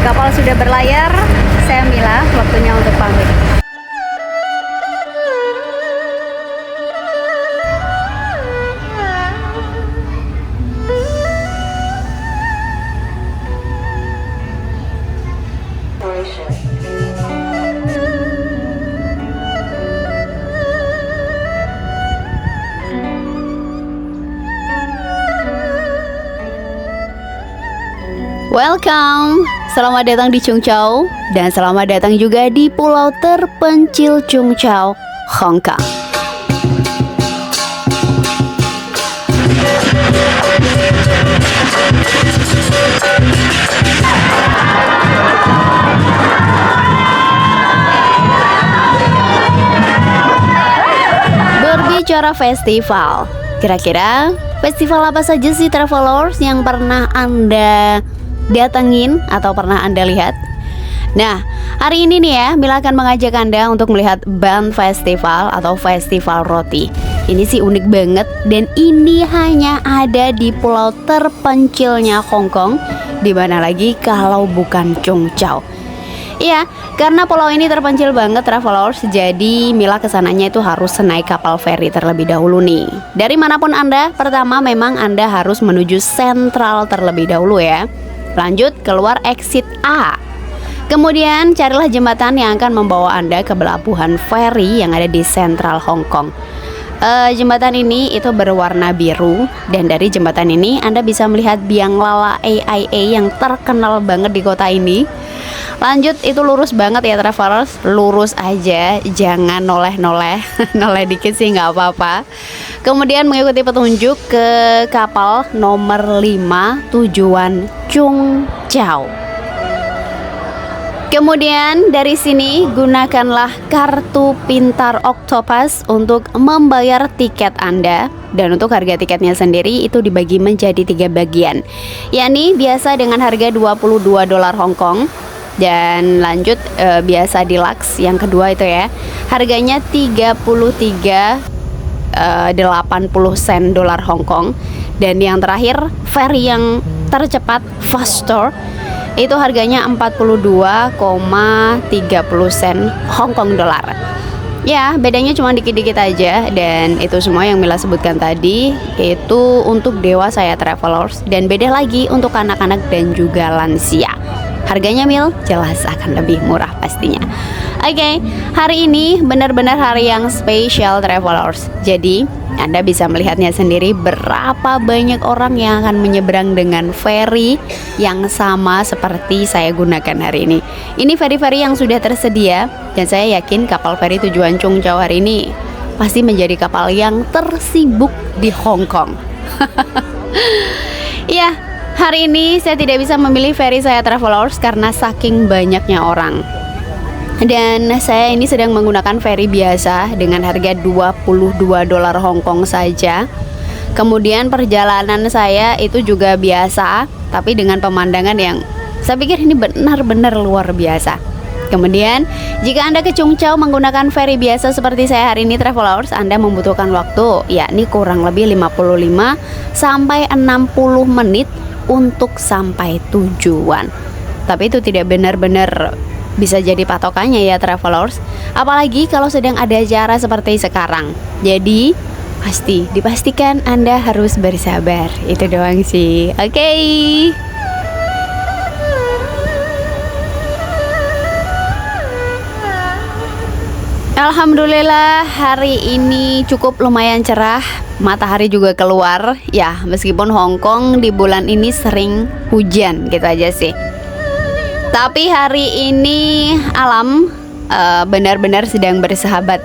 Kapal sudah berlayar, saya Mila, waktunya untuk pamit. Welcome, selamat datang di Cheung Chau dan selamat datang juga di pulau terpencil Cheung Chau, Hong Kong. Berbicara festival, kira-kira festival apa saja sih travelers yang pernah Anda datengin atau pernah Anda lihat? Nah, hari ini nih ya, Mila akan mengajak Anda untuk melihat Bun Festival atau Festival Roti. Ini sih unik banget dan ini hanya ada di pulau terpencilnya Hong Kong. Di mana lagi kalau bukan Cheung Chau? Iya, karena pulau ini terpencil banget travelers, jadi Mila kesananya itu harus naik kapal feri terlebih dahulu nih. Dari manapun Anda, pertama memang Anda harus menuju sentral terlebih dahulu ya. Lanjut keluar exit A. Kemudian carilah jembatan yang akan membawa Anda ke pelabuhan feri yang ada di sentral Hong Kong. Jembatan ini itu berwarna biru dan dari jembatan ini Anda bisa melihat biang lala AIA yang terkenal banget di kota ini. Lanjut itu lurus banget ya travelers, lurus aja, jangan noleh-noleh, noleh dikit sih nggak apa-apa. Kemudian mengikuti petunjuk ke kapal nomor 5 tujuan Cheung Chau. Kemudian dari sini gunakanlah kartu pintar Octopus untuk membayar tiket Anda. Dan untuk harga tiketnya sendiri itu dibagi menjadi 3 bagian, yakni biasa dengan harga $22 Hong Kong. Dan lanjut biasa deluxe yang kedua itu ya, harganya 33.80 sen dolar Hong Kong. Dan yang terakhir feri yang tercepat fast tour itu harganya 42,30 sen Hong Kong dolar. Ya, bedanya cuma dikit-dikit aja. Dan itu semua yang Mila sebutkan tadi itu untuk dewasa ya travelers, dan beda lagi untuk anak-anak dan juga lansia. Harganya Mil jelas akan lebih murah pastinya. Oke, hari ini benar-benar hari yang spesial travelers. Jadi Anda bisa melihatnya sendiri berapa banyak orang yang akan menyeberang dengan feri yang sama seperti saya gunakan hari ini. Ini feri-feri yang sudah tersedia dan saya yakin kapal feri tujuan Cheung Chau hari ini pasti menjadi kapal yang tersibuk di Hong Kong. Ya, hari ini saya tidak bisa memilih feri saya travelers karena saking banyaknya orang. Dan saya ini sedang menggunakan feri biasa dengan harga $22 Hong Kong saja. Kemudian perjalanan saya itu juga biasa, tapi dengan pemandangan yang saya pikir ini benar-benar luar biasa. Kemudian jika Anda ke Cheung Chau menggunakan feri biasa seperti saya hari ini travelers, Anda membutuhkan waktu yakni kurang lebih 55 sampai 60 menit untuk sampai tujuan. Tapi itu tidak benar-benar bisa jadi patokannya ya travelers, apalagi kalau sedang ada acara seperti sekarang. Jadi dipastikan Anda harus bersabar. Itu doang sih. Oke. Alhamdulillah hari ini cukup lumayan cerah. Matahari juga keluar. Ya, meskipun Hong Kong di bulan ini sering hujan gitu aja sih. Tapi hari ini alam benar-benar sedang bersahabat.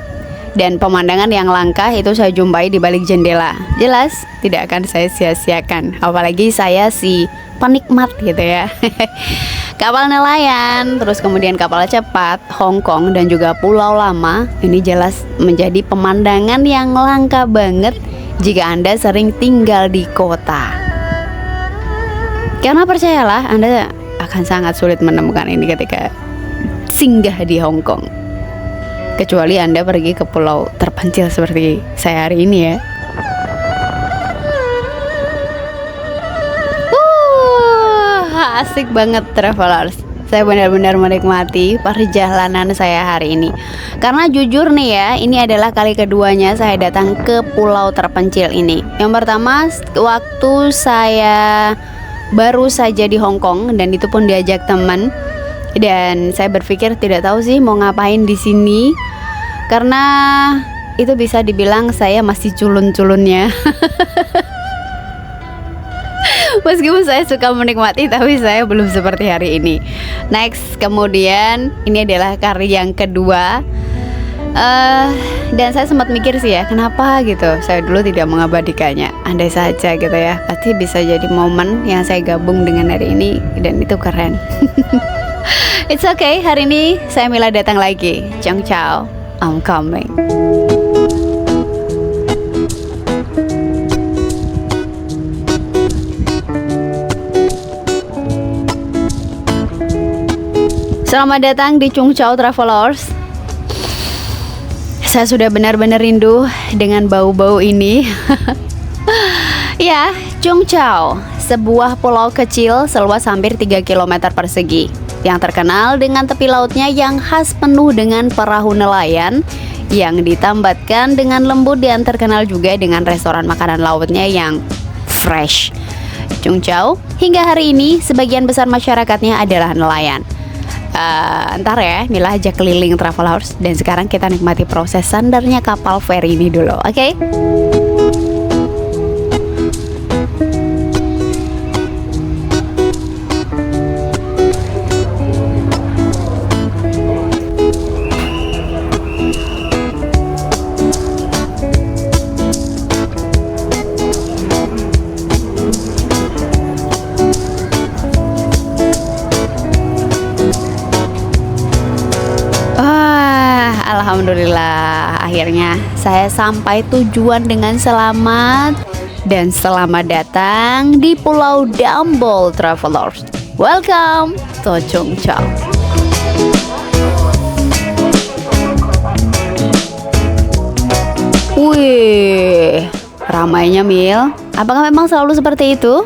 Dan pemandangan yang langka itu saya jumpai di balik jendela. Jelas tidak akan saya sia-siakan. Apalagi saya si penikmat gitu ya. Kapal nelayan, terus kemudian kapal cepat, Hong Kong dan juga Pulau Lama. Ini jelas menjadi pemandangan yang langka banget jika Anda sering tinggal di kota. Karena percayalah, Anda akan sangat sulit menemukan ini ketika singgah di Hong Kong. Kecuali Anda pergi ke pulau terpencil seperti saya hari ini ya. Asik banget travelers. saya benar-benar menikmati perjalanan saya hari ini. Karena jujur nih ya, ini adalah kali keduanya saya datang ke pulau terpencil ini. Yang pertama waktu saya baru saja di Hong Kong, dan itu pun diajak teman. Dan saya berpikir tidak tahu sih mau ngapain di sini, karena itu bisa dibilang saya masih culun-culunnya. Meskipun saya suka menikmati, tapi saya belum seperti hari ini. Next, kemudian ini adalah kali yang kedua. Dan saya sempat mikir sih ya, kenapa gitu saya dulu tidak mengabadikannya. Andai saja gitu ya, pasti bisa jadi momen yang saya gabung dengan hari ini, dan itu keren. It's okay, hari ini saya Mila datang lagi. Ciao ciao, I'm coming. Selamat datang di Chung Chau Travelers. Saya sudah benar-benar rindu dengan bau-bau ini. Ya, Chung Chau, sebuah pulau kecil seluas hampir 3 km persegi yang terkenal dengan tepi lautnya yang khas penuh dengan perahu nelayan yang ditambatkan dengan lembut, dan terkenal juga dengan restoran makanan lautnya yang fresh. Chung Chau hingga hari ini sebagian besar masyarakatnya adalah nelayan. Ntar ya, Mila ajak keliling Travelers, dan sekarang kita nikmati proses sandarnya kapal feri ini dulu, oke? Alhamdulillah, akhirnya saya sampai tujuan dengan selamat. Dan selamat datang di Pulau Dambol Travelers. Welcome to Chung Chau. Wih, ramainya Mil. Apakah memang selalu seperti itu?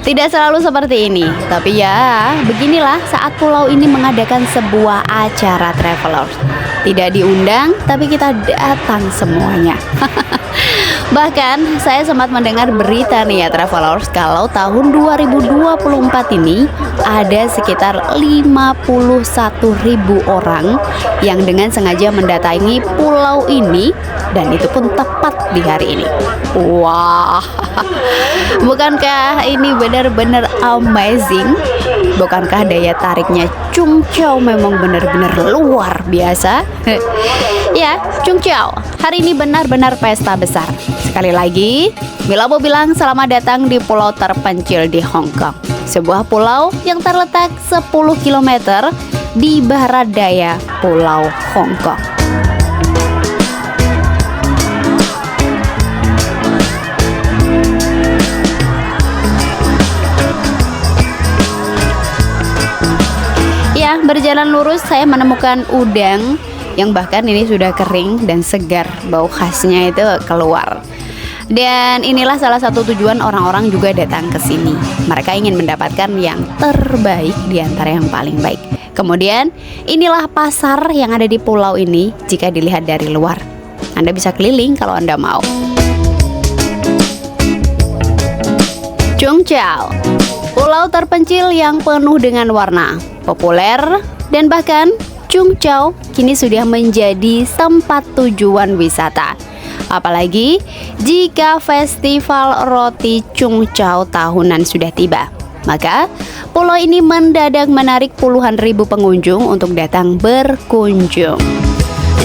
Tidak selalu seperti ini, tapi ya beginilah saat pulau ini mengadakan sebuah acara Travelers. Tidak diundang, tapi kita datang semuanya. Bahkan saya sempat mendengar berita nih ya Travelers, kalau tahun 2024 ini ada sekitar 51.000 orang yang dengan sengaja mendatangi pulau ini, dan itu pun tepat di hari ini. Wah, bukankah ini benar-benar amazing? Bukankah daya tariknya Chung Chau memang benar-benar luar biasa? Ya, Chung Chau hari ini benar-benar pesta besar. Sekali lagi, Mila mau bilang selamat datang di pulau terpencil di Hong Kong. Sebuah pulau yang terletak 10 km di barat daya Pulau Hong Kong. Ya, berjalan lurus saya menemukan udang yang bahkan ini sudah kering dan segar, bau khasnya itu keluar. Dan inilah salah satu tujuan orang-orang juga datang ke sini. Mereka ingin mendapatkan yang terbaik di antara yang paling baik. Kemudian inilah pasar yang ada di pulau ini jika dilihat dari luar. Anda bisa keliling kalau Anda mau. Chung Chau, pulau terpencil yang penuh dengan warna, populer, dan bahkan Chung Chau kini sudah menjadi tempat tujuan wisata. Apalagi jika festival roti Chung Chau tahunan sudah tiba, maka pulau ini mendadak menarik puluhan ribu pengunjung untuk datang berkunjung.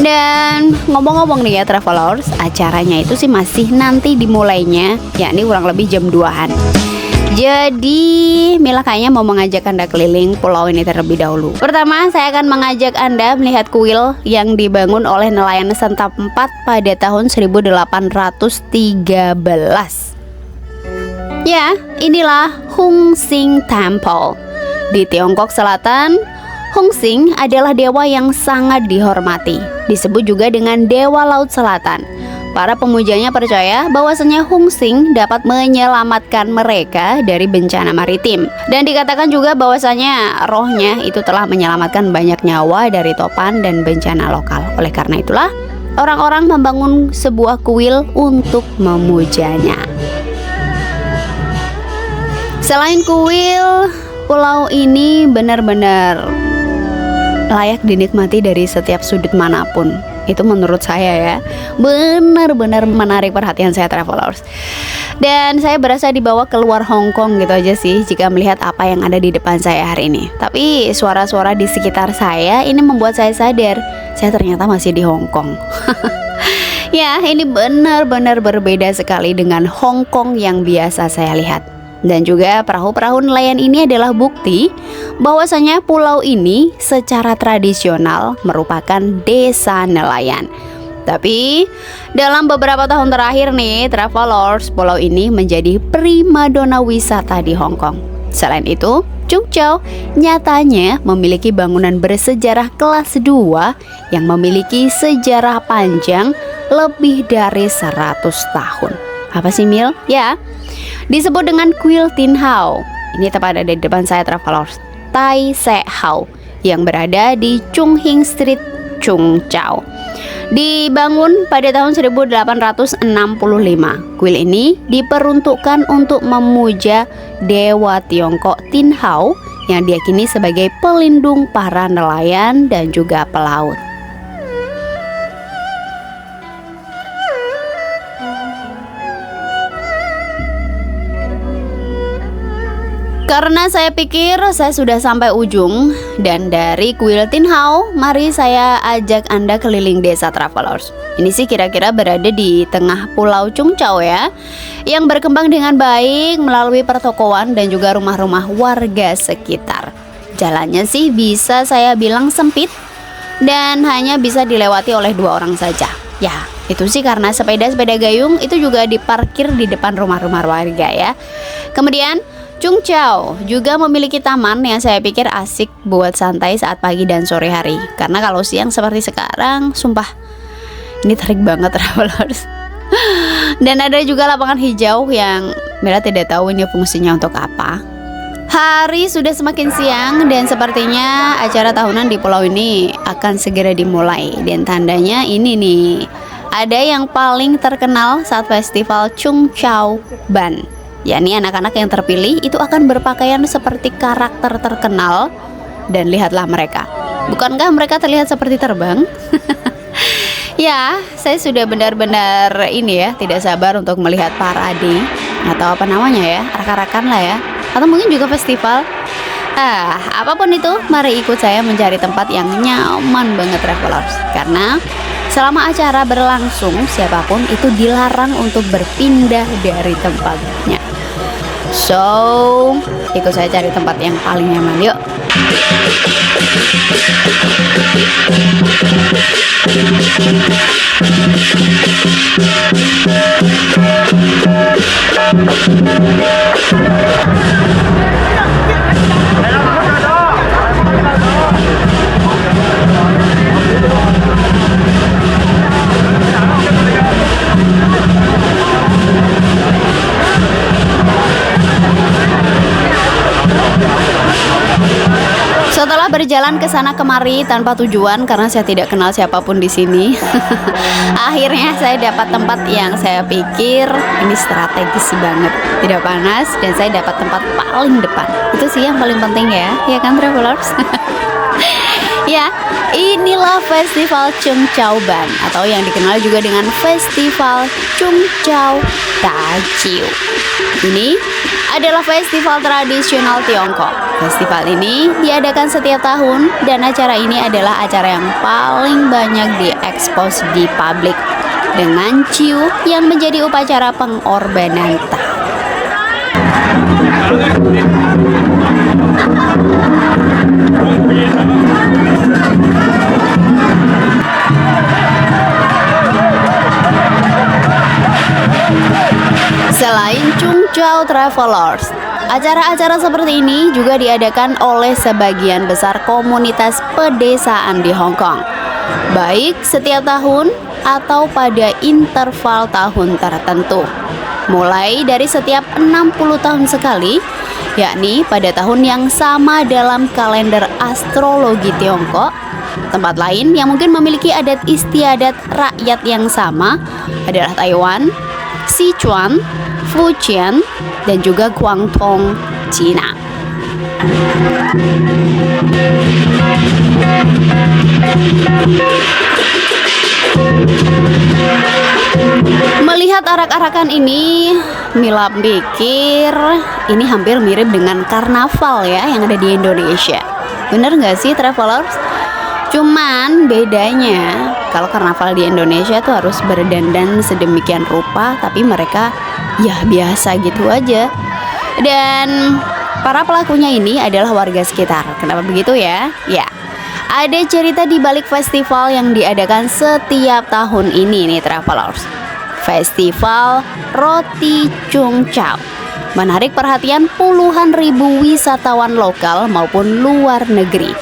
Dan ngomong-ngomong nih ya Travelers, acaranya itu sih masih nanti dimulainya, yakni kurang lebih jam 2-an. Jadi Mila kayaknya mau mengajak Anda keliling pulau ini terlebih dahulu. Pertama, saya akan mengajak Anda melihat kuil yang dibangun oleh nelayan Sentap IV pada tahun 1813. Ya, inilah Hung Sing Temple. Di Tiongkok Selatan, Hung Sing adalah dewa yang sangat dihormati. Disebut juga dengan Dewa Laut Selatan. Para pemujanya percaya bahwasanya Hung Sing dapat menyelamatkan mereka dari bencana maritim. Dan dikatakan juga bahwasanya rohnya itu telah menyelamatkan banyak nyawa dari topan dan bencana lokal. Oleh karena itulah, orang-orang membangun sebuah kuil untuk memujanya. Selain kuil, pulau ini benar-benar layak dinikmati dari setiap sudut manapun. Itu menurut saya ya, benar-benar menarik perhatian saya travelers. Dan saya berasa dibawa keluar Hong Kong gitu aja sih jika melihat apa yang ada di depan saya hari ini. Tapi suara-suara di sekitar saya ini membuat saya sadar, saya ternyata masih di Hong Kong. Ya, ini benar-benar berbeda sekali dengan Hong Kong yang biasa saya lihat. Dan juga perahu-perahu nelayan ini adalah bukti bahwasanya pulau ini secara tradisional merupakan desa nelayan. Tapi dalam beberapa tahun terakhir nih travelers, pulau ini menjadi primadona wisata di Hong Kong. Selain itu, Chung Chau nyatanya memiliki bangunan bersejarah kelas 2 yang memiliki sejarah panjang lebih dari 100 tahun. Apa sih Mil? Ya, disebut dengan Kuil Tin Hau. Ini tepat ada di depan saya travelers. Tai Se Hau yang berada di Chung Hing Street, Chung Chau. Dibangun pada tahun 1865. Kuil ini diperuntukkan untuk memuja dewa Tiongkok Tin Hau yang diyakini sebagai pelindung para nelayan dan juga pelaut. Karena saya pikir saya sudah sampai ujung, dan dari Kuil Tin Hau, mari saya ajak Anda keliling desa travelers. Ini sih kira-kira berada di tengah pulau Chung Chau ya, yang berkembang dengan baik melalui pertokoan dan juga rumah-rumah warga sekitar. Jalannya sih bisa saya bilang sempit dan hanya bisa dilewati oleh 2 orang saja. Ya, itu sih karena sepeda-sepeda gayung itu juga diparkir di depan rumah-rumah warga ya. Kemudian Chung Chau juga memiliki taman yang saya pikir asik buat santai saat pagi dan sore hari. Karena kalau siang seperti sekarang, sumpah ini terik banget travelers. Dan ada juga lapangan hijau yang Mira tidak tahu ini fungsinya untuk apa. Hari sudah semakin siang dan sepertinya acara tahunan di pulau ini akan segera dimulai. Dan tandanya ini nih, ada yang paling terkenal saat festival Chung Chau Ban, yakni anak-anak yang terpilih itu akan berpakaian seperti karakter terkenal. Dan lihatlah mereka, bukankah mereka terlihat seperti terbang? Ya, saya sudah benar-benar ini ya, tidak sabar untuk melihat parade atau apa namanya ya, arak-arakan lah ya, atau mungkin juga festival. Apapun itu, mari ikut saya mencari tempat yang nyaman banget travelers. Karena selama acara berlangsung, siapapun itu dilarang untuk berpindah dari tempatnya. So, ikut saya cari tempat yang paling nyaman, yuk. Setelah berjalan ke sana kemari tanpa tujuan karena saya tidak kenal siapapun di sini, akhirnya saya dapat tempat yang saya pikir ini strategis banget, tidak panas, dan saya dapat tempat paling depan. Itu sih yang paling penting ya kan travelers? Ya, inilah Festival Chung Chau Ban atau yang dikenal juga dengan Festival Chung Chau Tajiu. Ini adalah festival tradisional Tiongkok. Festival ini diadakan setiap tahun dan acara ini adalah acara yang paling banyak diekspos di publik dengan ciu yang menjadi upacara pengorbanan tahun. Selain Chung Chau Travelers, acara-acara seperti ini juga diadakan oleh sebagian besar komunitas pedesaan di Hong Kong. Baik setiap tahun atau pada interval tahun tertentu. Mulai dari setiap 60 tahun sekali, yakni pada tahun yang sama dalam kalender astrologi Tiongkok. Tempat lain yang mungkin memiliki adat istiadat rakyat yang sama adalah Taiwan, Sichuan, Fujian, dan juga Guangdong, Cina. Melihat arak-arakan ini, Mila pikir ini hampir mirip dengan karnaval ya yang ada di Indonesia. Bener nggak sih travelers? Cuman bedanya kalau karnaval di Indonesia tuh harus berdandan sedemikian rupa, tapi mereka ya biasa gitu aja. Dan para pelakunya ini adalah warga sekitar. Kenapa begitu ya? Ya, ada cerita di balik festival yang diadakan setiap tahun ini nih travelers. Festival Roti Chung Chau menarik perhatian puluhan ribu wisatawan lokal maupun luar negeri.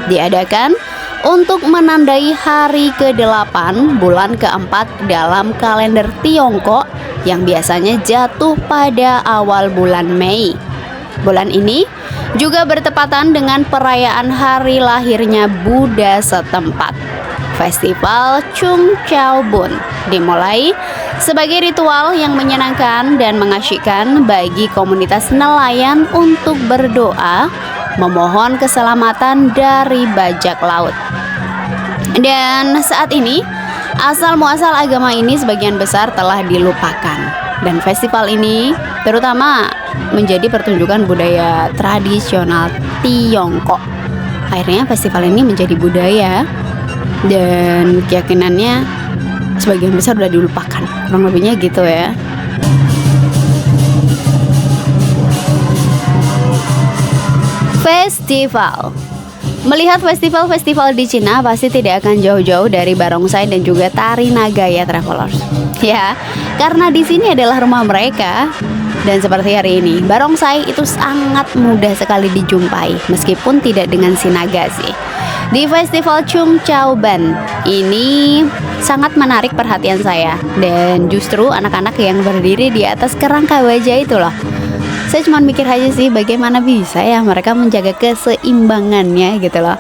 Diadakan untuk menandai hari ke-8 bulan ke-4 dalam kalender Tiongkok yang biasanya jatuh pada awal bulan Mei. Bulan ini juga bertepatan dengan perayaan hari lahirnya Buddha setempat. Festival Chung Chau Bun dimulai sebagai ritual yang menyenangkan dan mengasyikkan bagi komunitas nelayan untuk berdoa memohon keselamatan dari bajak laut. Dan saat ini asal muasal agama ini sebagian besar telah dilupakan, dan festival ini terutama menjadi pertunjukan budaya tradisional Tiongkok. Akhirnya festival ini menjadi budaya dan keyakinannya sebagian besar sudah dilupakan, kurang lebihnya gitu ya. Festival. Melihat festival-festival di Cina pasti tidak akan jauh-jauh dari barongsai dan juga tari naga ya travelers. Ya, karena di sini adalah rumah mereka. Dan seperti hari ini, barongsai itu sangat mudah sekali dijumpai meskipun tidak dengan si naga sih. Di festival Chung Chau Ban ini sangat menarik perhatian saya, dan justru anak-anak yang berdiri di atas kerangka baja itu loh. Saya cuma mikir aja sih bagaimana bisa ya mereka menjaga keseimbangannya gitu loh.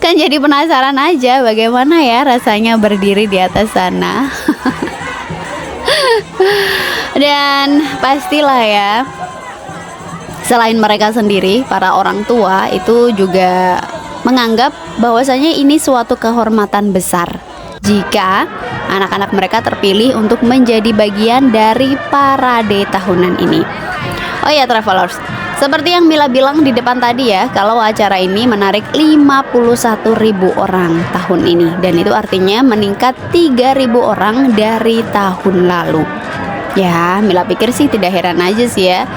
Kan jadi penasaran aja bagaimana ya rasanya berdiri di atas sana. Dan pastilah ya, selain mereka sendiri, para orang tua itu juga menganggap bahwasanya ini suatu kehormatan besar jika anak-anak mereka terpilih untuk menjadi bagian dari parade tahunan ini. Oh ya travelers, seperti yang Mila bilang di depan tadi ya, kalau acara ini menarik 51.000 orang tahun ini, dan itu artinya meningkat 3.000 orang dari tahun lalu. Ya, Mila pikir sih tidak heran aja sih ya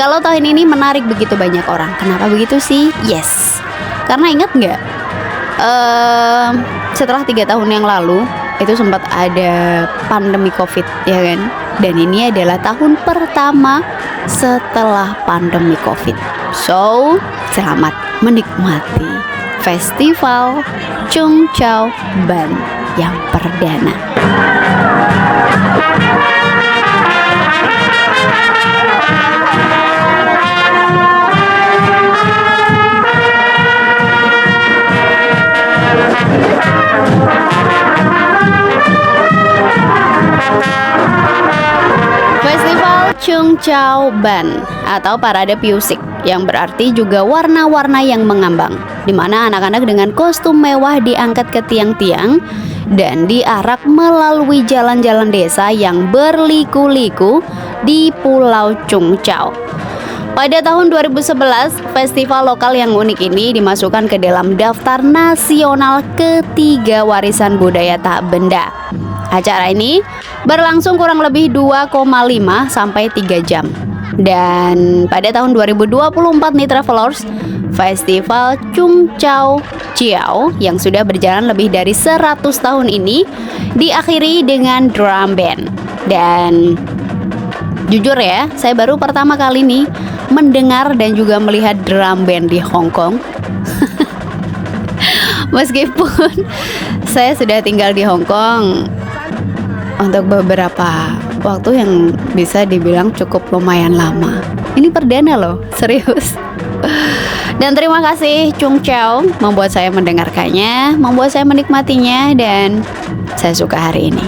kalau tahun ini menarik begitu banyak orang. Kenapa begitu sih? Yes, karena ingat nggak? Setelah 3 tahun yang lalu itu sempat ada pandemi COVID ya kan, dan ini adalah tahun pertama setelah pandemi COVID. So, selamat menikmati Festival Chung Chau Ban yang perdana. Festival Chung Chau Ban atau Parade Piusik yang berarti juga warna-warna yang mengambang, di mana anak-anak dengan kostum mewah diangkat ke tiang-tiang dan diarak melalui jalan-jalan desa yang berliku-liku di Pulau Chung Chau. Pada tahun 2011, festival lokal yang unik ini dimasukkan ke dalam daftar nasional ketiga warisan budaya tak benda. Acara ini berlangsung kurang lebih 2,5 sampai 3 jam. Dan pada tahun 2024 nih travelers, Festival Chung Chau Chiao yang sudah berjalan lebih dari 100 tahun ini diakhiri dengan drum band. Dan jujur ya, saya baru pertama kali nih mendengar dan juga melihat drum band di Hong Kong. Meskipun saya sudah tinggal di Hong Kong untuk beberapa waktu yang bisa dibilang cukup lumayan lama. Ini perdana loh, serius. Dan terima kasih Chung Chao membuat saya mendengarkannya, membuat saya menikmatinya, dan saya suka hari ini.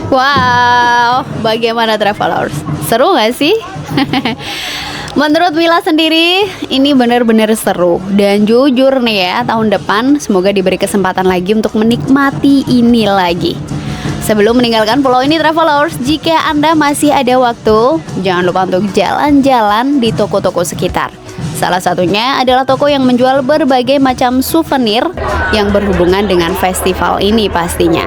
Wow, bagaimana travelers? Seru gak sih? Menurut Mila sendiri, ini benar-benar seru. Dan jujur nih ya, tahun depan semoga diberi kesempatan lagi untuk menikmati ini lagi. Sebelum meninggalkan pulau ini travelers, jika Anda masih ada waktu, jangan lupa untuk jalan-jalan di toko-toko sekitar. Salah satunya adalah toko yang menjual berbagai macam souvenir yang berhubungan dengan festival ini pastinya.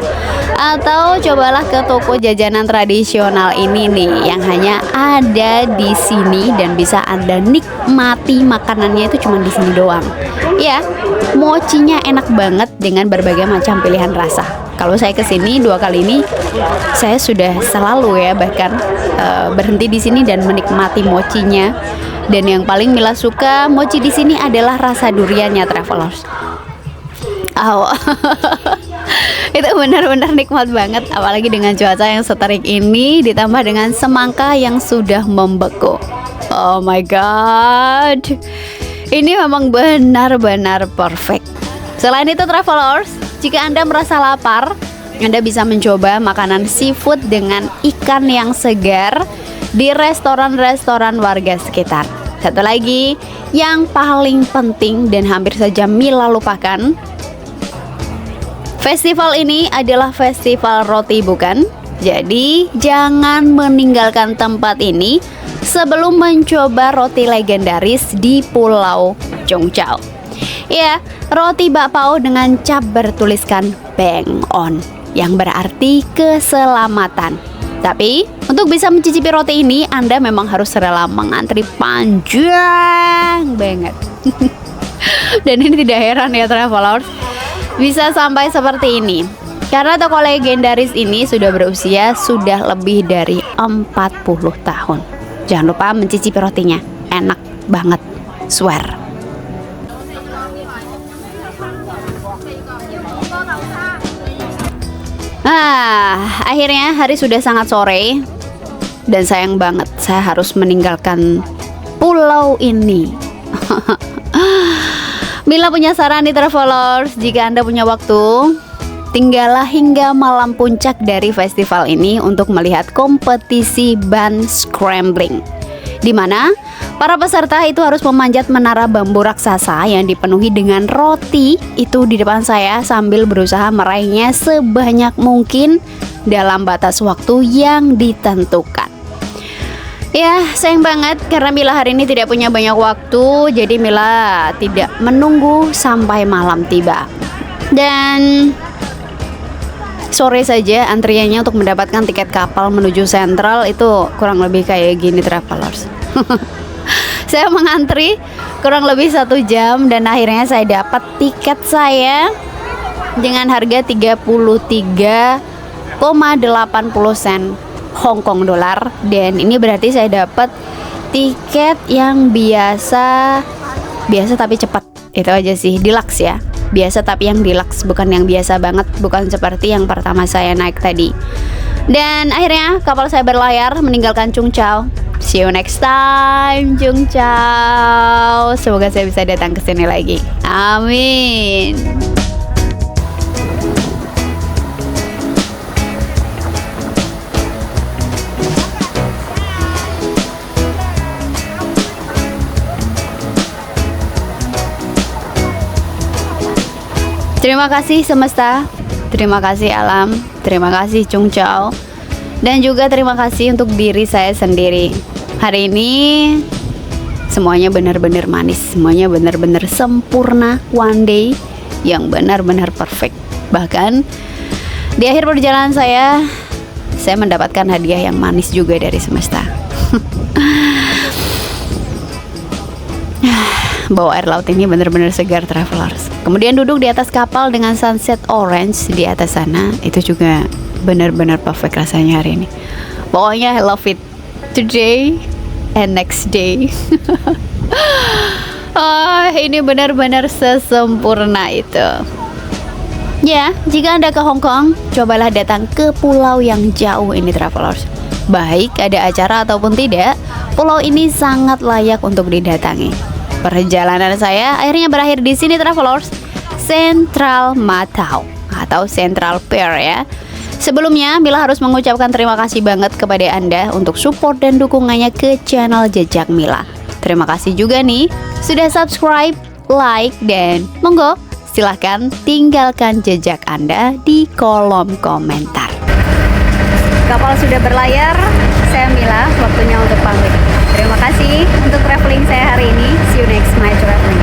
Atau cobalah ke toko jajanan tradisional ini nih, yang hanya ada di sini dan bisa Anda nikmati makanannya itu cuma di sini doang. Ya, mochinya enak banget dengan berbagai macam pilihan rasa. Kalau saya kesini 2 kali ini, saya sudah selalu ya bahkan berhenti di sini dan menikmati mochinya. Dan yang paling Mila suka mochi di sini adalah rasa duriannya travelers. Oh. Itu benar-benar nikmat banget, apalagi dengan cuaca yang seterik ini ditambah dengan semangka yang sudah membeku. Oh my god, ini memang benar-benar perfect. Selain itu travelers, jika Anda merasa lapar, Anda bisa mencoba makanan seafood dengan ikan yang segar di restoran-restoran warga sekitar. Satu lagi yang paling penting dan hampir saja Mila lupakan, festival ini adalah festival roti bukan? Jadi jangan meninggalkan tempat ini sebelum mencoba roti legendaris di Pulau Chung Chao. Ya, roti bakpao dengan cap bertuliskan Bang On, yang berarti keselamatan. Tapi untuk bisa mencicipi roti ini, Anda memang harus rela mengantri panjang banget. Dan ini tidak heran ya travelers, bisa sampai seperti ini karena toko legendaris ini sudah berusia sudah lebih dari 40 tahun. Jangan lupa mencicipi rotinya, enak banget, swear. Akhirnya hari sudah sangat sore dan sayang banget saya harus meninggalkan pulau ini. Mila punya saran nih travelers, jika Anda punya waktu, tinggallah hingga malam puncak dari festival ini untuk melihat kompetisi ban scrambling, di mana para peserta itu harus memanjat menara bambu raksasa yang dipenuhi dengan roti itu di depan saya sambil berusaha meraihnya sebanyak mungkin dalam batas waktu yang ditentukan. Ya, sayang banget karena Mila hari ini tidak punya banyak waktu, jadi Mila tidak menunggu sampai malam tiba. Dan sore saja antriannya untuk mendapatkan tiket kapal menuju Sentral itu kurang lebih kayak gini travelers. Saya mengantri kurang lebih 1 jam dan akhirnya saya dapat tiket saya dengan harga 33,80 sen Hong Kong dolar, dan ini berarti saya dapat tiket yang biasa tapi cepat. Itu aja sih, deluxe ya. Biasa tapi yang deluxe, bukan yang biasa banget, bukan seperti yang pertama saya naik tadi. Dan akhirnya kapal saya berlayar meninggalkan Chung Chao. See you next time, Chung Chao. Semoga saya bisa datang ke sini lagi. Amin. Terima kasih semesta, terima kasih alam, terima kasih Chung Chao, dan juga terima kasih untuk diri saya sendiri. Hari ini semuanya benar-benar manis, semuanya benar-benar sempurna, one day yang benar-benar perfect. Bahkan di akhir perjalanan saya mendapatkan hadiah yang manis juga dari semesta. Bawah air laut ini benar-benar segar, travelers. Kemudian duduk di atas kapal dengan sunset orange di atas sana, itu juga benar-benar perfect rasanya hari ini. Pokoknya I love it today and next day. Ini benar-benar sesempurna itu. Ya, jika Anda ke Hong Kong, cobalah datang ke pulau yang jauh ini, travelers. Baik ada acara ataupun tidak, pulau ini sangat layak untuk didatangi. Perjalanan saya akhirnya berakhir di sini, travelers. Central Macau atau Central Pier ya. Sebelumnya, Mila harus mengucapkan terima kasih banget kepada Anda untuk support dan dukungannya ke channel Jejak Mila. Terima kasih juga nih sudah subscribe, like, dan monggo silahkan tinggalkan jejak Anda di kolom komentar. Kapal sudah berlayar, saya Mila, waktunya untuk pamit. Terima kasih untuk traveling saya hari ini. See you next my traveling.